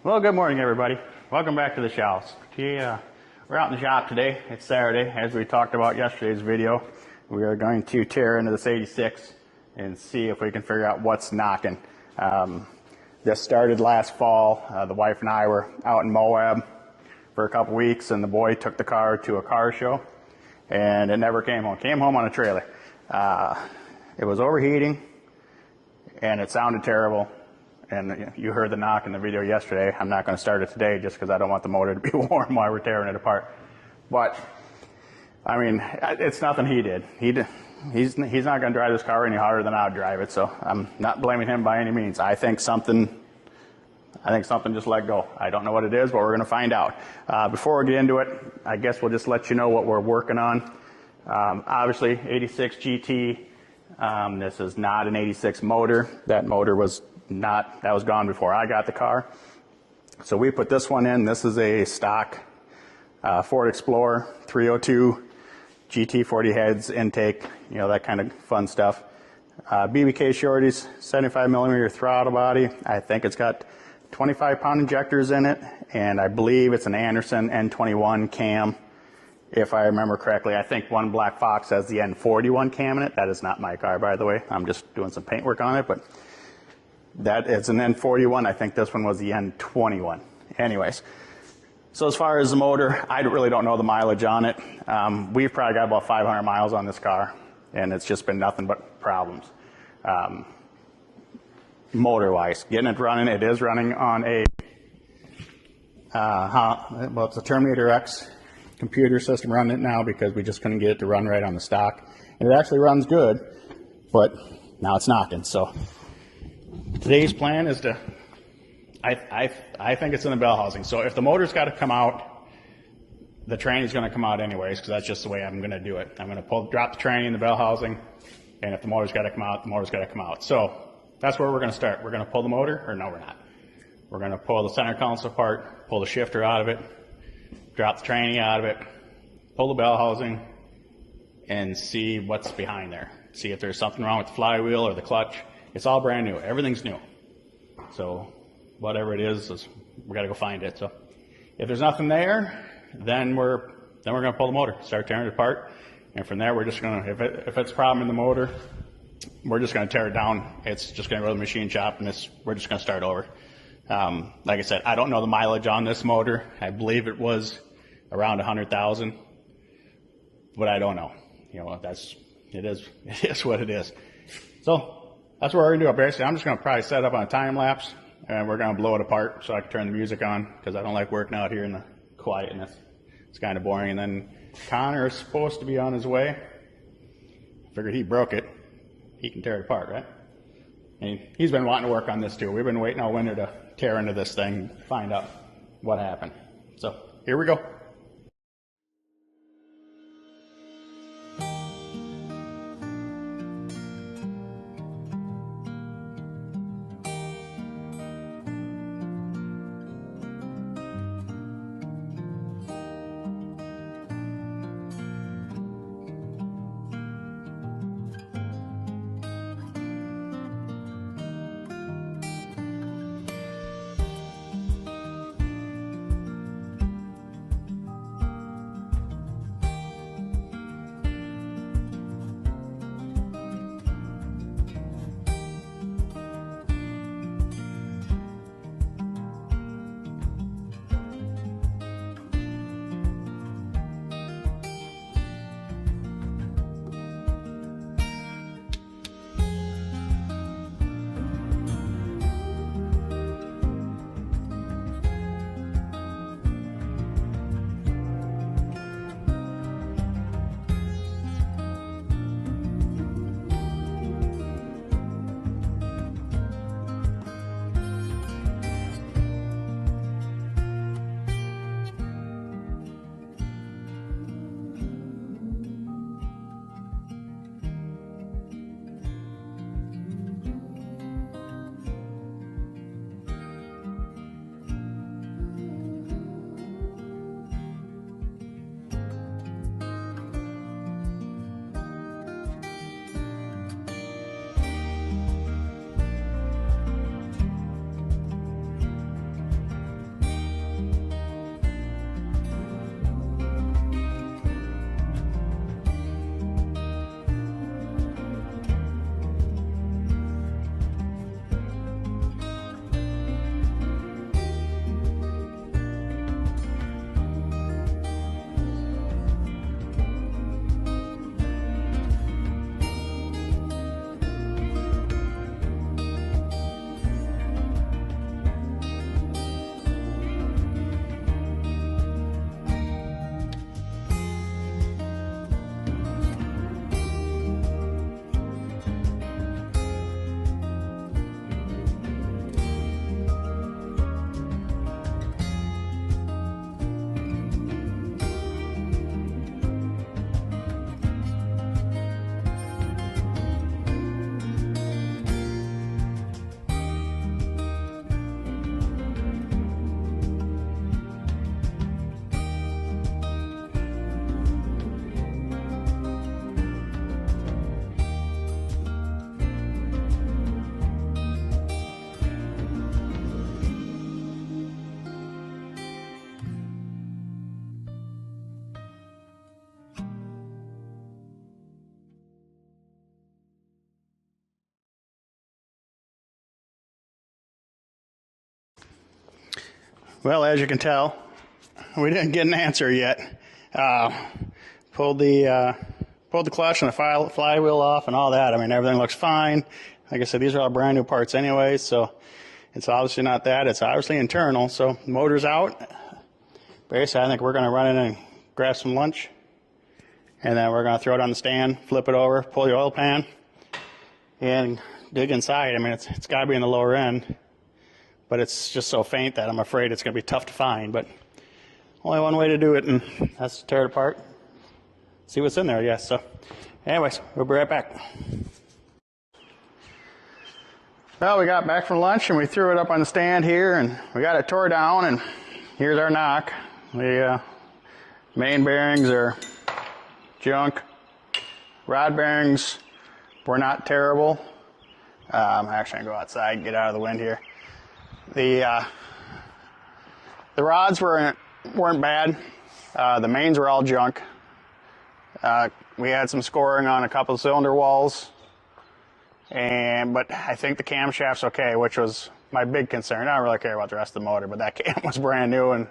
Well, good morning, everybody. Welcome back to the Shells. We're out in the shop today. It's Saturday. As we talked about yesterday's video, we are going to tear into this 86 and see if we can figure out what's knocking. This started last fall. The wife and I were out in Moab for a couple weeks, and the boy took the car to a car show, and it never came home. Came home on a trailer. It was overheating, and it sounded terrible. And you heard the knock in the video yesterday. I'm not going to start it today just because I don't want the motor to be warm while we're tearing it apart. But, I mean, it's nothing he did. He's not going to drive this car any harder than I would drive it, so I'm not blaming him by any means. I think something just let go. I don't know what it is, but we're going to find out. Before we get into it, I guess we'll just let you know what we're working on. Obviously, 86 GT. This is not an 86 motor. That motor was that was gone before I got the car. So we put this one in. This is a stock Ford Explorer 302 GT40 heads, intake, you know, that kind of fun stuff. BBK shorties, 75 millimeter throttle body. I think it's got 25 pound injectors in it, and I believe it's an Anderson N21 cam. If I remember correctly, I think one Black Fox has the N41 cam in it. That is not my car, by the way. I'm just doing some paint work on it, but that it's an N41. I think this one was the N21. Anyways, so as far as the motor, I really don't know the mileage on it. We've probably got about 500 miles on this car, and it's just been nothing but problems. Motor-wise, getting it running, it is running on a, well, it's a Terminator X computer system running it now because we just couldn't get it to run right on the stock. And it actually runs good, but now it's knocking. So today's plan is to, I think it's in the bell housing. So if the motor's got to come out, the training's going to come out anyways, because that's just the way I'm going to do it. I'm going to drop the training in the bell housing, and if the motor's got to come out, the motor's got to come out. So that's where we're going to start. We're going to pull the motor, or no, we're not. We're going to pull the center console apart, pull the shifter out of it, drop the training out of it, pull the bell housing, and see what's behind there. See if there's something wrong with the flywheel or the clutch. It's all brand new. Everything's new. So whatever it is we got to go find it. So if there's nothing there, then we're going to pull the motor, start tearing it apart, and from there we're just going to, if it's a problem in the motor, we're just going to tear it down. It's just going to go to the machine shop, and we're just going to start over. Like I said, I don't know the mileage on this motor. I believe it was around 100,000, but I don't know. You know, it is what it is. So that's what we're going to do. Basically, I'm just going to probably set up on a time lapse, and we're going to blow it apart so I can turn the music on, because I don't like working out here in the quietness. It's kind of boring. And then Connor is supposed to be on his way. Figured he broke it. He can tear it apart, right? And he's been wanting to work on this too. We've been waiting all winter to tear into this thing, find out what happened. So here we go. Well, as you can tell, we didn't get an answer yet. Pulled the clutch and the flywheel off and all that. I mean, everything looks fine. Like I said, these are all brand new parts anyway, so it's obviously not that. It's obviously internal. So the motor's out. Basically, I think we're going to run in and grab some lunch, and then we're going to throw it on the stand, flip it over, pull the oil pan, and dig inside. I mean, it's got to be in the lower end, but it's just so faint that I'm afraid it's going to be tough to find. But only one way to do it, and that's to tear it apart, see what's in there, I guess. So anyways, we'll be right back. Well, we got back from lunch and we threw it up on the stand here, and we got it tore down, and here's our knock. The main bearings are junk. Rod bearings were not terrible. I'm actually gonna go outside and get out of the wind here. The rods weren't bad. The mains were all junk. We had some scoring on a couple of cylinder walls, but I think the camshaft's okay, which was my big concern. I don't really care about the rest of the motor, but that cam was brand new, and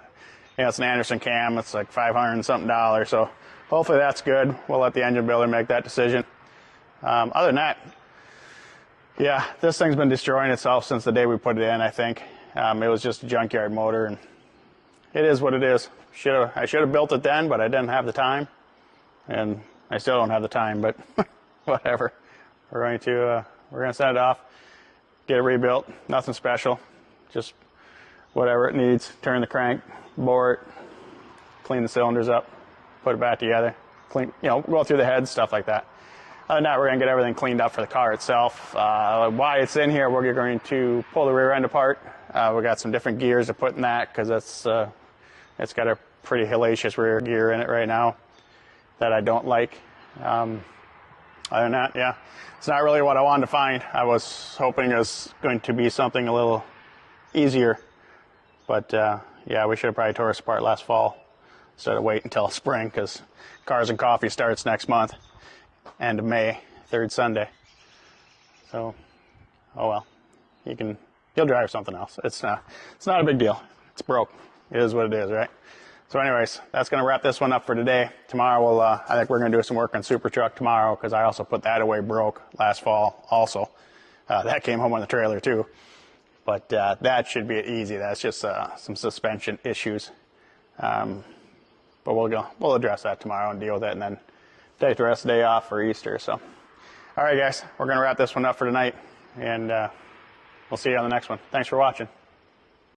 it's an Anderson cam. It's like $500 and something, so hopefully that's good. We'll let the engine builder make that decision. Other than that, yeah, this thing's been destroying itself since the day we put it in, I think. It was just a junkyard motor, and it is what it is. I should have built it then, but I didn't have the time, and I still don't have the time, but whatever. We're going to send it off, get it rebuilt. Nothing special, just whatever it needs. Turn the crank, bore it, clean the cylinders up, put it back together, clean, go through the heads, stuff like that. Other than that, we're going to get everything cleaned up for the car itself. Why it's in here, we're going to pull the rear end apart. We got some different gears to put in that, because it's got a pretty hellacious rear gear in it right now that I don't like. Other than that, yeah, it's not really what I wanted to find. I was hoping it was going to be something a little easier, but yeah, we should have probably tore us apart last fall instead of wait until spring, because Cars and Coffee starts next month, end of May, third Sunday. So, oh well, you'll drive something else. It's not a big deal. It's broke. It is what it is, right? So anyways, that's going to wrap this one up for today. Tomorrow, I think we're going to do some work on Super Truck tomorrow, because I also put that away broke last fall also. That came home on the trailer too. But that should be easy. That's just some suspension issues. But we'll address that tomorrow and deal with it, and then take the rest of the day off for Easter. So, all right, guys, we're going to wrap this one up for tonight, and we'll see you on the next one. Thanks for watching.